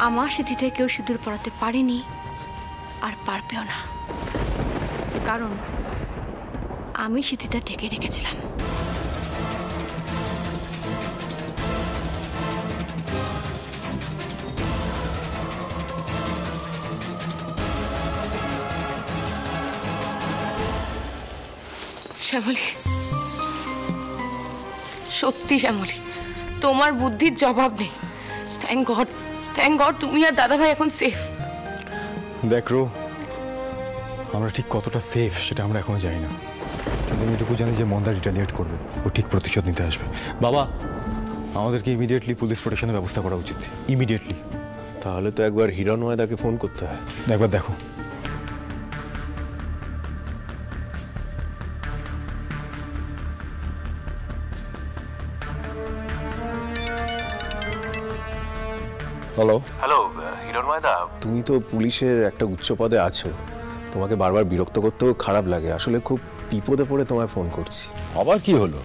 আমার সিদ্ধিতে কেউ সিঁদুর পরাতে পারেনি আর পারবেও না, কারণ আমি সিদ্ধিটা ঢেকে রেখেছিলাম। শ্যামলী, সত্যি শ্যামলী, তোমার বুদ্ধির জবাব নেই। থ্যাংক গড তুমি আর দাদাভাই এখন সেফ। দেখ রো, আমরা ঠিক কতটা সেফ সেটা আমরা এখনো জানি না, কিন্তু আমি এটুকু জানি যে মন্দা রিটালিয়েট করবে, ও ঠিক প্রতিশোধ নিতে আসবে। বাবা, আমাদেরকে ইমিডিয়েটলি পুলিশ প্রোটেকশনের ব্যবস্থা করা উচিত, ইমিডিয়েটলি। তাহলে তো একবার হিরণ ওয়েদাকে ফোন করতে হয়। একবার দেখো। হ্যালো হ্যালো, হিরণ ওয়েদা, তুমি তো পুলিশের একটা উচ্চ পদে আছো, তোমাকে বারবার বিরক্ত করতেও খারাপ লাগে, আসলে খুব বিপদে পড়ে তোমায় ফোন করছি। আবার কি হলো?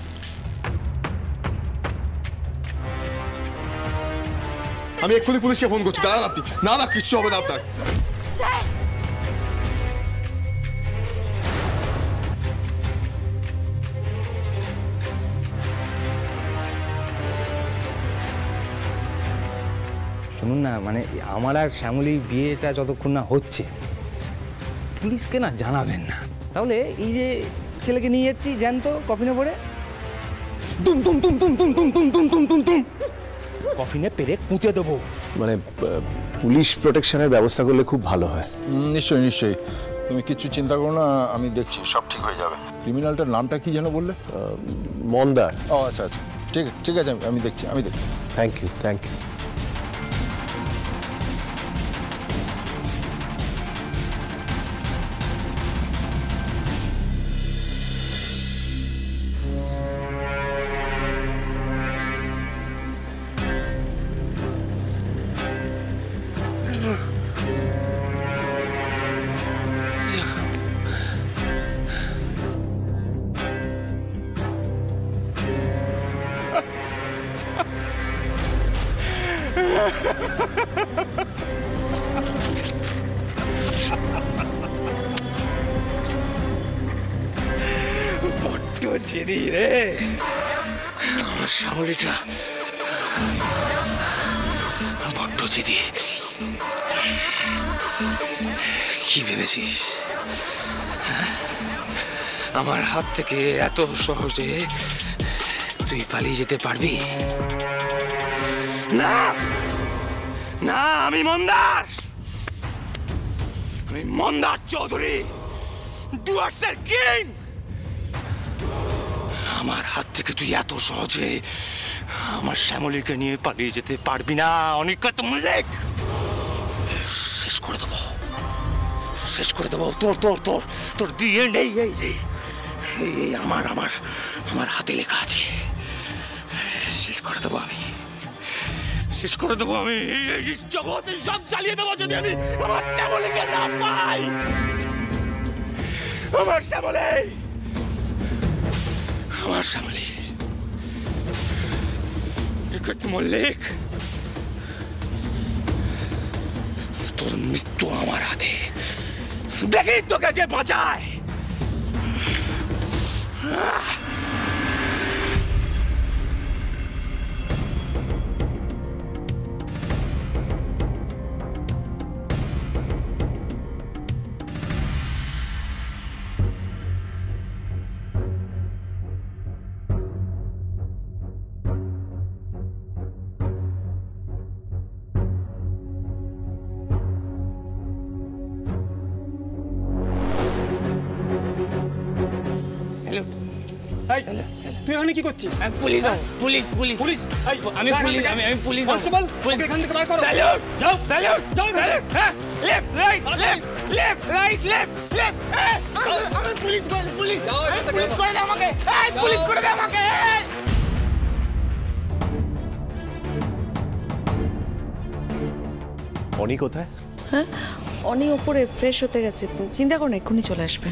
আমি এক্ষুনি পুলিশকে ফোন করছি, দাঁড়ান আপনি। না না, কিচ্ছু হবে না আপনার। শুনুন না, মানে আমার আর শ্যামলী বিয়েটা যতক্ষণ না হচ্ছে পুলিশকে না জানাবেন না, তাহলে এই যে ছেলেকে নিয়ে যাচ্ছি জ্যান্ত কফিনে পড়ে কফিনে পেরে পুঁতে দেবো। মানে পুলিশ প্রোটেকশনের ব্যবস্থা করলে খুব ভালো হয়। নিশ্চয়ই নিশ্চয়ই, তুমি কিছু চিন্তা করো না, আমি দেখছি সব ঠিক হয়ে যাবে। ক্রিমিনালটার নামটা কি যেন বললে? মন্দার। ও আচ্ছা আচ্ছা, ঠিক আছে, আমি দেখছি। Thank you. বড্ড জেদি রে আমার শ্যামলীটা, বড্ড জেদি। কি ভেবেছিস আমার হাত থেকে এত সহজে তুই পালিয়ে যেতে পারবি? না না, আমি মন্দার চৌধুরী, ডুয়ার্সের কিং। আমার হাত থেকে তুই এত সহজে আমার শ্যামলীকে নিয়ে পালিয়ে যেতে পারবি না অনিকেত মল্লিক। শেষ করে দেবো তোর দিয়ে নেই। এই আমার হাতে লেখা আছে, শেষ করে দেবো আমি এই জগতে সব চালিয়ে দেবো যদি আমি আমার শ্যামলীকে না পাই। আমার শ্যামলী অনিকেত মল্লিক, তোর মৃত্যু আমার হাতে, দেখি তোকে কে বাঁচায়। তুই এখানে কি করছিস? পুলিশ পুলিশ পুলিশ আমি পুলিশ কনস্টেবল, ওকে এখান থেকে বার করো। স্যালুট যাও যাও হ্যাঁ, লেফট রাইট লেফট। আমি পুলিশ করে দে আমাকে, পুলিশ করে দে আমাকে। অনি কোথায়? হ্যাঁ, অনি ওপরে ফ্রেশ হতে গেছে, চিন্তা করো না, এক্ষুনি চলে আসবে।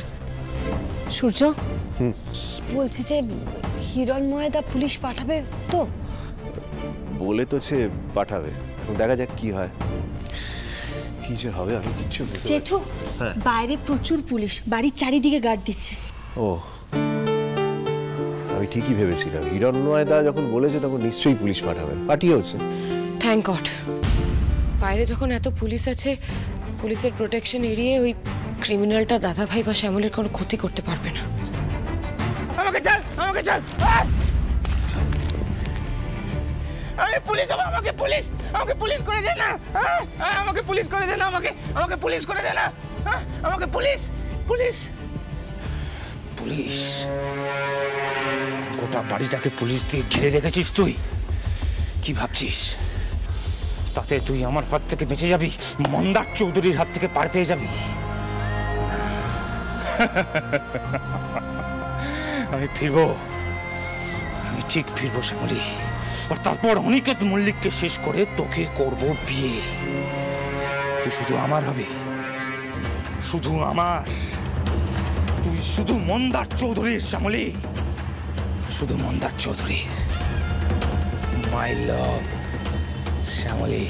সূর্য, বলছি যে হিরণ ময়দা পুলিশ পাঠাবে তো? বলে তো সে পাঠাবে, দেখা যাক কি হয়। কি যে হবে আমি কিচ্ছু বুঝতে পারছি জেঠু বাইরে প্রচুর পুলিশ, বাড়ির চারিদিকে গার্ড দিচ্ছে। ও আমি ঠিকই ভেবেছিলাম হিরণ্ময়দা যখন বলেছে তখন নিশ্চয়ই পুলিশ পাঠাবেন, পাঠিয়েছে। Thank god. বাইরে যখন এত পুলিশ আছে, পুলিশের প্রোটেকশন এড়িয়ে ওই ক্রিমিনালটা দাদাভাই বা শ্যামলের কোনো ক্ষতি করতে পারবে না। আমাকে চল, আমাকে চল। আমি পুলিশ হবো, আমাকে পুলিশ, আমাকে পুলিশ করে দে না, আমাকে পুলিশ করে দে না, আমাকে পুলিশ করে দে না, আমাকে পুলিশ, পুলিশ, পুলিশ। গোটা বাড়িটাকে পুলিশ দিয়ে ঘিরে রেখেছিস তুই, কি ভাবছিস তাতে তুই আমার হাত থেকে বেঁচে যাবি, মন্দার চৌধুরীর হাত থেকে পার পেয়ে যাবি? আমি ফিরবো, আমি ঠিক ফিরবো শ্যামলী, আর তারপর অনিকেত মল্লিককে শেষ করে তোকে করব বিয়ে। তুই শুধু আমার হবে, শুধু আমার, তুই শুধু মন্দার চৌধুরীর শ্যামলী, শুধু মন্দার চৌধুরীর। মাই লাভ শ্যামলী।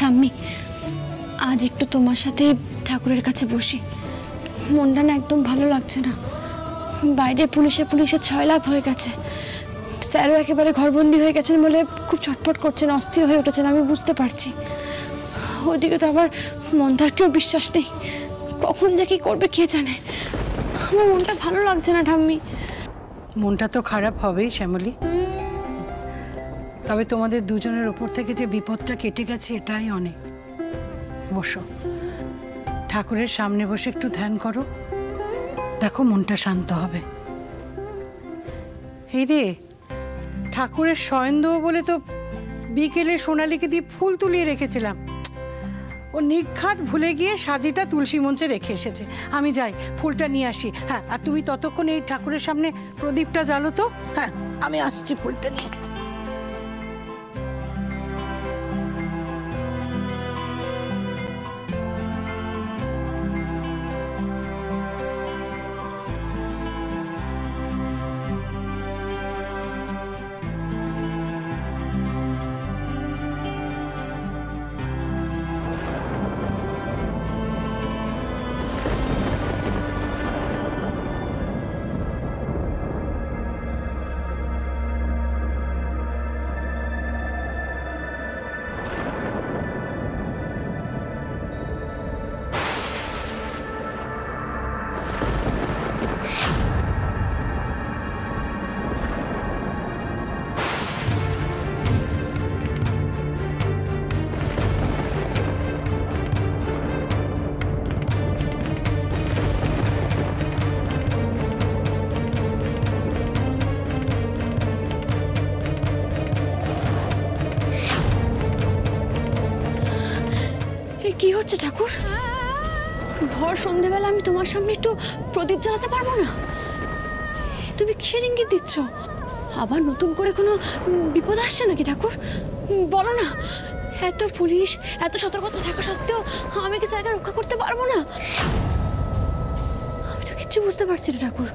ঠাম্মি, আজ একটু তোমার সাথে ঠাকুরের কাছে বসি। মনটা না একদম ভালো লাগছে না। বাইরে পুলিশে ছয়লাভ হয়ে গেছে। স্যারও একেবারে ঘরবন্দি হয়ে গেছেন বলে খুব ছটফট করছেন, অস্থির হয়ে উঠেছেন, আমি বুঝতে পারছি। ওদিকে তো আবার মন্দারকেও বিশ্বাস নেই, কখন যে কি করবে কে জানে। আমার মনটা ভালো লাগছে না ঠাম্মি। মনটা তো খারাপ হবেই শ্যামলী, তবে তোমাদের দুজনের ওপর থেকে যে বিপদটা কেটে গেছে এটাই অনেক। বসো, ঠাকুরের সামনে বসে একটু ধ্যান করো, দেখো মনটা শান্ত হবে। এই রে, ঠাকুরের শয়ন দেবো বলে তো বিকেলে সোনালীকে দিয়ে ফুল তুলিয়ে রেখেছিলাম, ও নিঘাত ভুলে গিয়ে সাজিটা তুলসী মঞ্চে রেখে এসেছে। আমি যাই ফুলটা নিয়ে আসি। হ্যাঁ, আর তুমি ততক্ষণ এই ঠাকুরের সামনে প্রদীপটা জ্বালো তো। হ্যাঁ, আমি আসছি ফুলটা নিয়ে। কি হচ্ছে ঠাকুর? ভর সন্ধেবেলা আমি তোমার সামনে একটু প্রদীপ জ্বালাতে পারবো না? তুমি কিসের ইঙ্গিত দিচ্ছ? আবার নতুন করে কোনো বিপদ আসছে নাকি ঠাকুর? বলো না। এত পুলিশ, এত সতর্কতা থাকা সত্ত্বেও আমি কি জায়গা রক্ষা করতে পারবো না? আমি তো কিচ্ছু বুঝতে পারছি না ঠাকুর।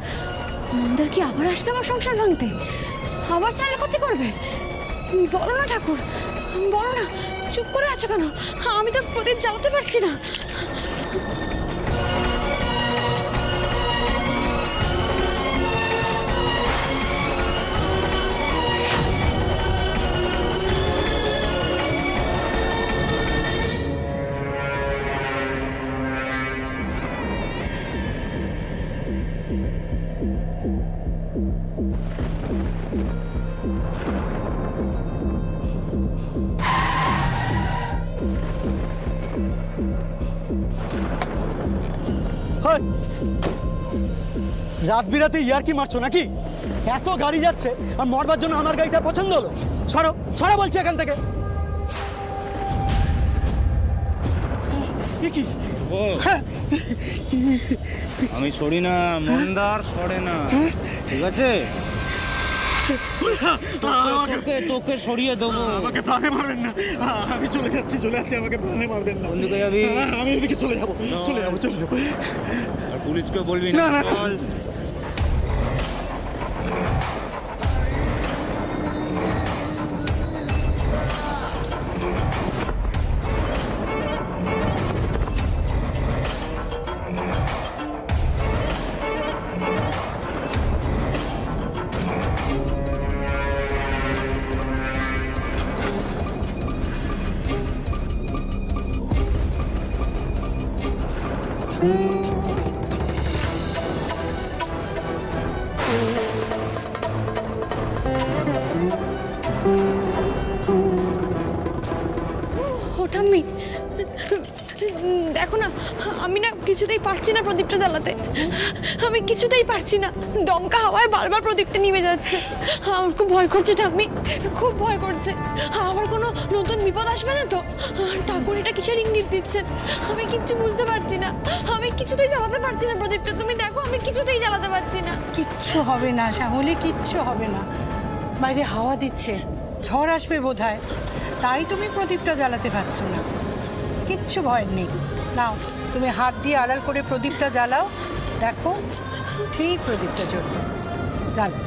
মন্দার কি আবার আসবে আমার সংসার ভাঙতে? আবার স্যারের ক্ষতি করবে? বলো না ঠাকুর, বলো না। চুপ করে আছো কেন? আমি তো প্রদীপ জ্বালাতে পারছি না। রাত বিরাতে ইয়ার কি মারছো নাকি? এত গাড়ি যাচ্ছে আর মরবার জন্য আমার গাড়িটা পছন্দ হলো? সরো সরো বলছি এখান থেকে। কি আমি সরি না, মন্দার সরে না, ঠিক আছে? তোকে সরিয়ে দেবো। আমাকে প্রাণে মারবেন না, আমি চলে যাচ্ছি, আমাকে প্রাণে মারবেন না। আমি এদিকে চলে যাবো। আর পুলিশকে বলবি না। ঠাম্মি, দেখো না, আমি না কিছুতেই পারছি না প্রদীপটা জ্বালাতে। আমি কিছুতেই পারছি না, দমকা হাওয়ায় বারবার প্রদীপটা নিভে যাচ্ছে। আমার খুব ভয় করছে ঠাম্মি, খুব ভয় করছে। আবার কোনো নতুন বিপদ আসবে না তো? ঠাকুর এটা কিসের ইঙ্গিত দিচ্ছেন আমি কিচ্ছু বুঝতে পারছি না। আমি কিছুতেই জ্বালাতে পারছি না প্রদীপটা, তুমি দেখো আমি কিছুতেই জ্বালাতে পারছি না। কিচ্ছু হবে না শ্যামলী, কিচ্ছু হবে না। বাইরে হাওয়া দিচ্ছে, ঝড় আসবে বোধহয়, তাই তুমি প্রদীপটা জ্বালাতে পারছো না। কিচ্ছু ভয় নেই। নাও তুমি হাত দিয়ে আড়াল করে প্রদীপটা জ্বালাও, দেখো ঠিক প্রদীপটা জ্বলবে। জ্বালাও।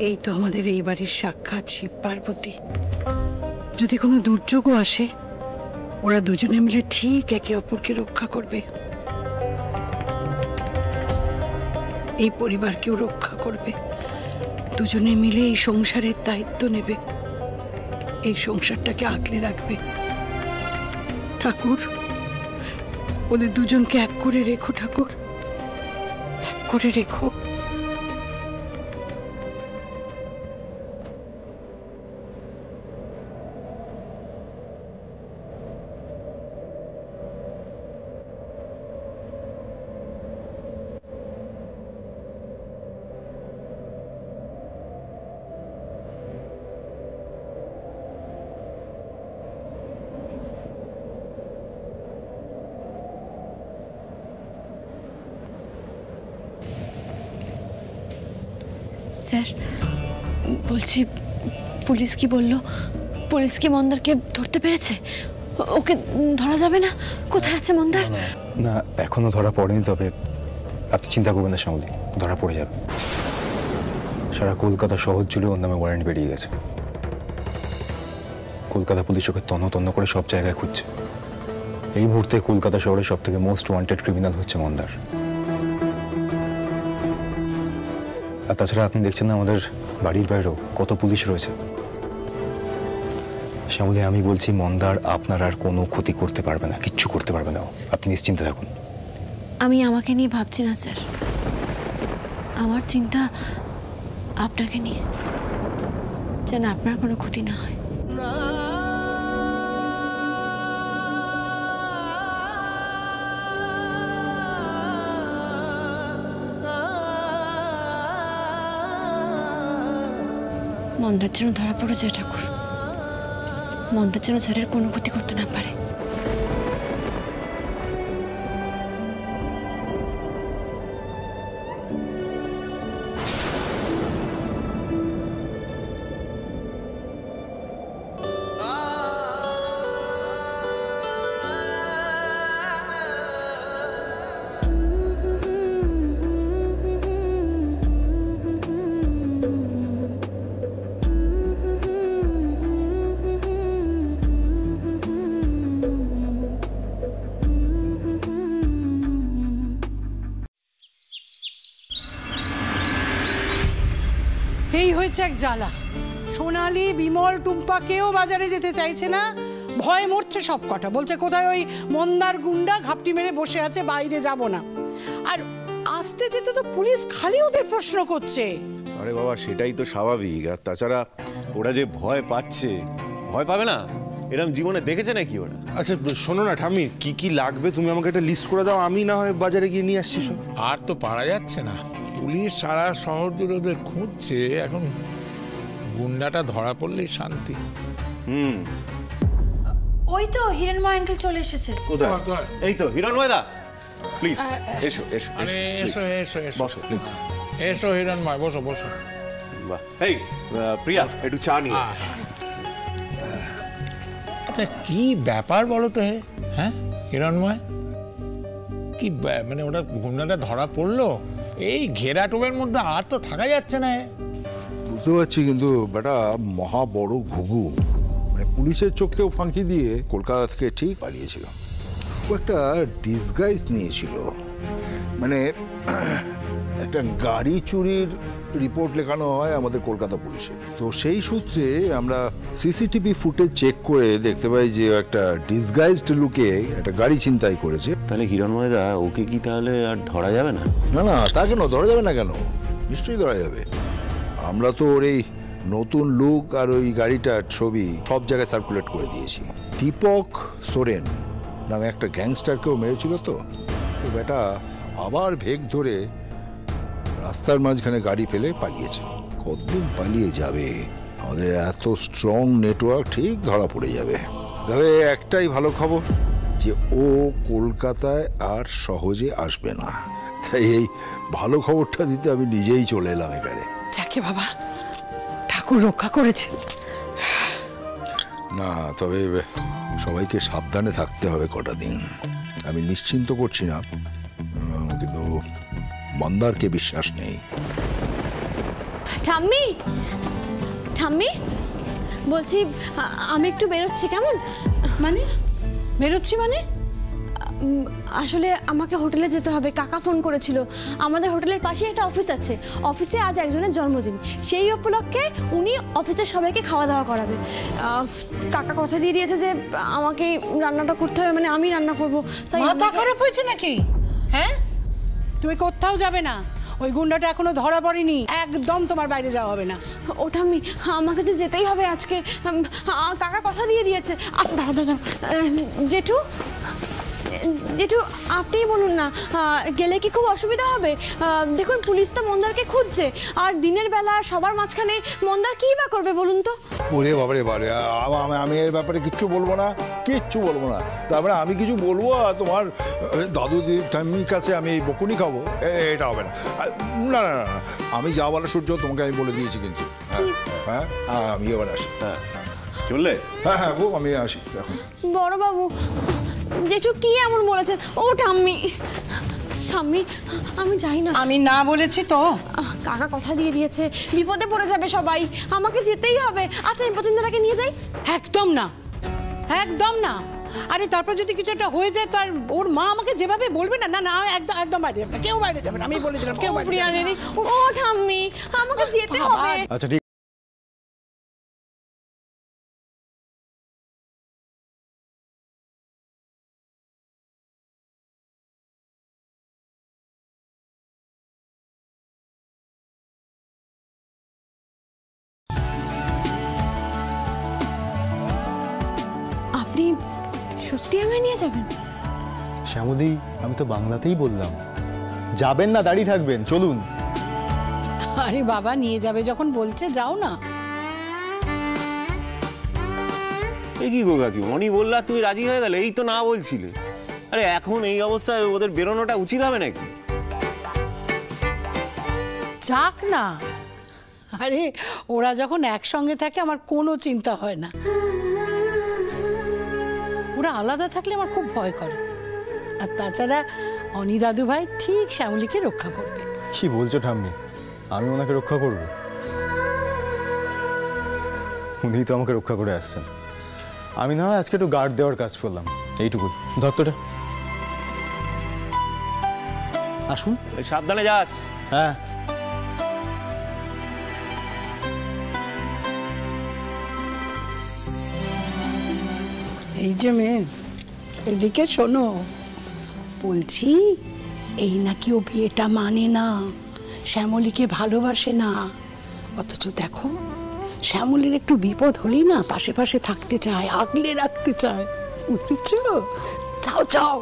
এই তো আমাদের এই বাড়ির সাক্ষাৎ শিব পার্বতী। যদি কোনো দুর্যোগও আসে, ওরা দুজনে মিলে ঠিক একে অপরকে রক্ষা করবে। এই পরিবারকেও রক্ষা করবে। দুজনে মিলে এই সংসারের দায়িত্ব নেবে, এই সংসারটাকে আগলে রাখবে। ঠাকুর, ওদের দুজনকে এক করে রেখো ঠাকুর, এক করে রেখো। স্যার বলছি, পুলিশ কি বললো? পুলিশ কি মন্দারকে ধরতে পেরেছে? ওকে ধরা যাবে না? কোথায় আছে মন্দার? না, এখনো ধরা পড়েনি, তবে আপনি চিন্তা করবেন না শ্যামলী, ধরা পড়ে যাবে। সারা কলকাতা শহর জুড়ে ওর নামে ওয়ারেন্ট বেরিয়ে গেছে। কলকাতা পুলিশ ওকে তন্ন তন্ন করে সব জায়গায় খুঁজছে। এই মুহূর্তে কলকাতা শহরের সব থেকে মোস্ট ওয়ান্টেড ক্রিমিনাল হচ্ছে মন্দার। আর তাছাড়া আপনি দেখছেন না আমাদের বাড়ির বাইরেও কত পুলিশ রয়েছে। শ্যামলী, আমি বলছি মন্দার আপনার আর কোনো ক্ষতি করতে পারবে না, কিচ্ছু করতে পারবে না। আপনি নিশ্চিন্তে থাকুন। আমি আমাকে নিয়ে ভাবছি না স্যার, আমার চিন্তা আপনাকে নিয়ে, যেন আপনার কোনো ক্ষতি না হয়। মন্দার যেন ধরা পড়ে যায় ঠাকুর, মন্দার যেন স্যারের কোনো ক্ষতি করতে না পারে। এক জ্বালা। সোনালি, বিমল, টুম্পা কেউ বাজারে যেতে চাইছে না, ভয় মরছে সব কটা। বলছে কোথায় ওই মন্দার গুন্ডা ঘাপটি মেরে বসে আছে, বাইরে যাব না। আর আসতে যেতে তো পুলিশ খালি ওদের প্রশ্ন করছে। আরে বাবা, সেটাই তো স্বাভাবিক। আর তাছাড়া ওরা যে ভয় পাচ্ছে, ভয় পাবে না এরকম জীবনে দেখেছে নাকি ওরা? আচ্ছা শোনো না ঠাম্মি, কি কি লাগবে তুমি আমাকে একটা লিস্ট করে দাও, আমি না হয় বাজারে গিয়ে নিয়ে আসছি সব। আর তো পারা যাচ্ছে না, পুলিশ সারা শহর জুড়ে ওদের খুঁজছে। এখন গুন্ডাটা ধরা পড়লেই শান্তি। ওই তো হিরণময় আঙ্কেল চলে এসেছে। কোথায়? এই তো হিরণময়দা, প্লিজ এসো এসো। আরে এসো এসো এসো, বসো প্লিজ। এসো হিরণময়, বসো বসো। বাহ, এই প্রিয়া একটু চা নিয়ে। আচ্ছা কি ব্যাপার বলো তো? হ্যাঁ হিরণময়, কি মানে ওটা গুন্ডাটা ধরা পড়লো? এই ঘেরাটোপের মধ্যে আর তো থাকা যাচ্ছে না। বুঝতে পারছি, কিন্তু বেটা মহা বড় ঘুঘু, মানে পুলিশের চোখকেও ফাঁকি দিয়ে কলকাতা থেকে ঠিক পালিয়েছিল। ও একটা ডিসগাইজ নিয়েছিল, মানে একটা গাড়ি চুরির রিপোর্ট লেখানো হয় আমাদের কলকাতা পুলিশে। তো সেই সূত্রে আমরা সিসিটিভি ফুটেজ চেক করে দেখতে পাই যে একটা ডিসগাইজড লুকে একটা গাড়ি ছিনতাই করেছে। তাহলে হিরণময়দা ওকে কি তাহলে আর ধরা যাবে না? না না, তা কেন ধরা যাবে না? কেন, নিশ্চয়ই ধরা যাবে। আমরা তো ওর এই নতুন লুক আর ওই গাড়িটার ছবি সব জায়গায় সার্কুলেট করে দিয়েছি। দীপক সোরেন নামে একটা গ্যাংস্টারকেও মেরেছিল। তো বেটা আবার ভেগ ধরে রাস্তার মাঝখানে গাড়ি ফেলে পালিয়েছে। কতদিন পালিয়ে যাবে? আমাদের এত স্ট্রং নেটওয়ার্ক ঠিক ধরা পড়ে যাবে। তবে একটাই ভালো খবর যে ও কলকাতায় আর সহজে আসবে না। তাই এই ভালো খবরটা দিতে আমি নিজেই চলে এলাম এখানে। যাকে বাবা, ঠাকুর রক্ষা করেছে। না, তবে সবাইকে সাবধানে থাকতে হবে কটা দিন। আমি নিশ্চিন্ত করছি না, কিন্তু মন্দারকে বিশ্বাস নেই। ঠাম্মি, ঠাম্মি বলছি আমি একটু বেরোচ্ছি, কেমন? মানে বেরোচ্ছি মানে? আসলে আমাকে হোটেলে যেতে হবে, কাকা ফোন করেছিল। আমাদের হোটেলের পাশে একটা অফিস আছে, অফিসে আজ একজনের জন্মদিন, সেই উপলক্ষে উনি অফিসের সবাইকে খাওয়া দাওয়া করাবে। কাকা কথা দিয়ে দিয়েছে যে আমাকে রান্নাটা করতে হবে, মানে আমি রান্না করবো। তাই মাথা খারাপ হয়েছে নাকি? হ্যাঁ, তুমি কোথাও যাবে না। ওই গুন্ডাটা এখনো ধরা পড়েনি, একদম তোমার বাইরে যাওয়া হবে না। ওটা আমি, আমাকে তো যেতেই হবে আজকে, কাকা কথা দিয়ে দিয়েছে। আচ্ছা দাঁড়া দাঁড়া, জেঠু জেঠু আপনিই বলুন না, গেলে কি খুব অসুবিধা হবে? দেখুন পুলিশ তো মন্দারকে খুঁজছে, আর দিনের বেলা সবার মাঝখানে মন্দার কী বা করবে বলুন তো? ওরে বাবারে বারে, আমি এর ব্যাপারে কিচ্ছু বলবো না, কিচ্ছু বলবো না। তারপরে আমি কিছু বলবো আর তোমার দাদু ঠাম্মির কাছে আমি এই বকুনি খাবো, এটা হবে না। না না না, আমি যা বলা সূর্য তোমাকে আমি বলে দিয়েছি কিন্তু। হ্যাঁ হ্যাঁ, আমি এবার আসি। হ্যাঁ চললে? হ্যাঁ হ্যাঁ গো, আমি আসি এখন। বড় বাবু, জেঠু কি এমন বলেছেন? ও ঠাম্মি, ঠাম্মি আমি যাই না। আমি না বলেছি তো? কাকা কথা দিয়ে দিয়েছে, বিপদে পড়ে যাবে সবাই, আমাকে যেতেই হবে। আচ্ছা আমি প্রতিদিনটাকে নিয়ে যাই। একদম না, একদম না। আরে তারপর যদি কিছু একটা হয়ে যায় তো আর ওর মা আমাকে যেভাবে বলবে না, না না একদম একদম বাইরে যাবে না, কেউ বাইরে যাবে না, আমি বলে দিলাম কেউ বাইরে প্রিয়া দিদি। ও ঠাম্মি, আমাকে যেতে হবে। আচ্ছা ঠিক আপনি সত্যি আমায় নিয়ে যাবেন? শ্যামলী, আমি তো বাংলাতেই বললাম। যাবেন না দাঁড়িয়ে থাকবেন? চলুন। আরে বাবা, নিয়ে যাবে যখন বলছে যাও না। এ কি গো কাকি, উনি বললা তুমি রাজি হয়ে গেলে? এই তো না বলছিলে। আরে এখন এই অবস্থায় ওদের বেরোনোটা উচিত হবে নাকি? যাক না, আরে ওরা যখন একসঙ্গে থাকে আমার কোনো চিন্তা হয় না। ওরা আলাদা থাকলে আমার খুব ভয় করে। আর তাছাড়া অনি দাদু ভাই ঠিক শ্যামলীকে রক্ষা করবে। কি বলছো ঠাম্মি? আমি ওনাকে রক্ষা করব? উনি তো আমাকে রক্ষা করে আসছেন। আমি না হয় আজকে একটু গার্ড দেওয়ার কাজ করলাম, এইটুকুই। ধরতটা আসুন। সাবধানে যাস। হ্যাঁ। এই যে মেয়ে, এদিকে শোনো। বলছি এই নাকি ও বিয়েটা মানে না, শ্যামলীকে ভালোবাসে না। অথচ দেখো শ্যামলীর একটু বিপদ হলেই না পাশে পাশে থাকতে চায়, আগলে রাখতে চায়, বুঝেছ? যাও যাও,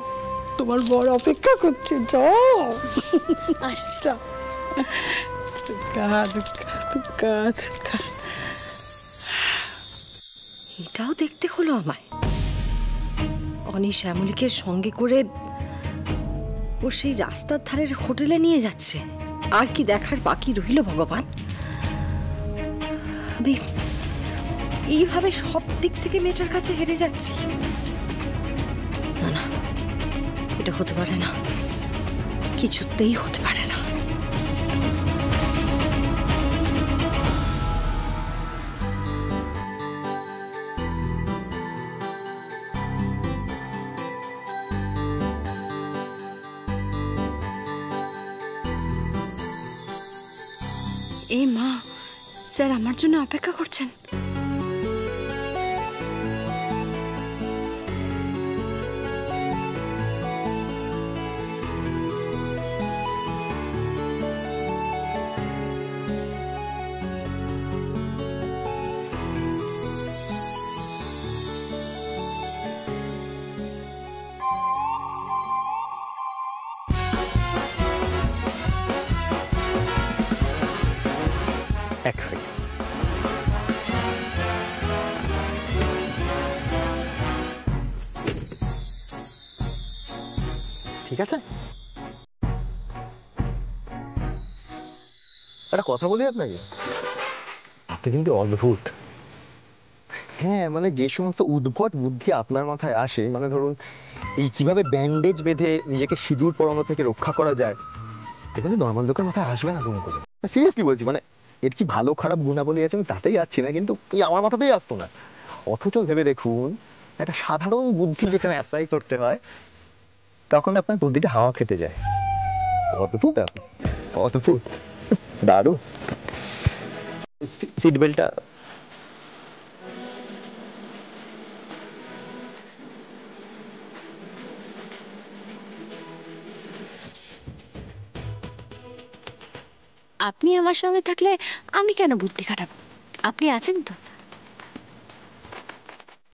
তোমার বড় অপেক্ষা করছে, যাও। আসছা। এটাও দেখতে হলো আমায়। অনি শ্যামলীকে সঙ্গে করে ও সেই রাস্তার ধারের হোটেলে নিয়ে যাচ্ছে। আর কি দেখার বাকি রইল ভগবান? আমি এইভাবে সব দিক থেকে মেয়েটার কাছে হেরে যাচ্ছি। না না, এটা হতে পারে না, কিছুতেই হতে পারে না। এ মা, স্যার আমার জন্য অপেক্ষা করছেন। এক সেকেন্ড। ঠিক আছে, একটা কথা বলি আপনাকে। আপনি কিন্তু অদ্ভুত। হ্যাঁ, মানে যে সমস্ত উদ্ভট বুদ্ধি আপনার মাথায় আসে, মানে ধরুন এই কিভাবে ব্যান্ডেজ বেঁধে নিজেকে সিঁদুর পরানো থেকে রক্ষা করা যায়, এটা কিন্তু নর্মাল লোকের মাথায় আসবে না তুমি করে। সিরিয়াসলি বলছি, মানে এর কি ভালো খারাপ গুণাবলী আছে আমি তাতেই যাচ্ছি না, কিন্তু এই আমার মাথাতেই আসতো না। অথচ ভেবে দেখুন, একটা সাধারণ বুদ্ধি যেখানে অ্যাপ্লাই করতে হয় তখন আপনার বুদ্ধিটা হাওয়া খেতে যায়। অদ্ভুত, অদ্ভুত, দারুণ। সিট বেল্টটা আপনি আমার সঙ্গে থাকলে আমি কেন বুদ্ধি খাটাবো? আপনি আছেন তো।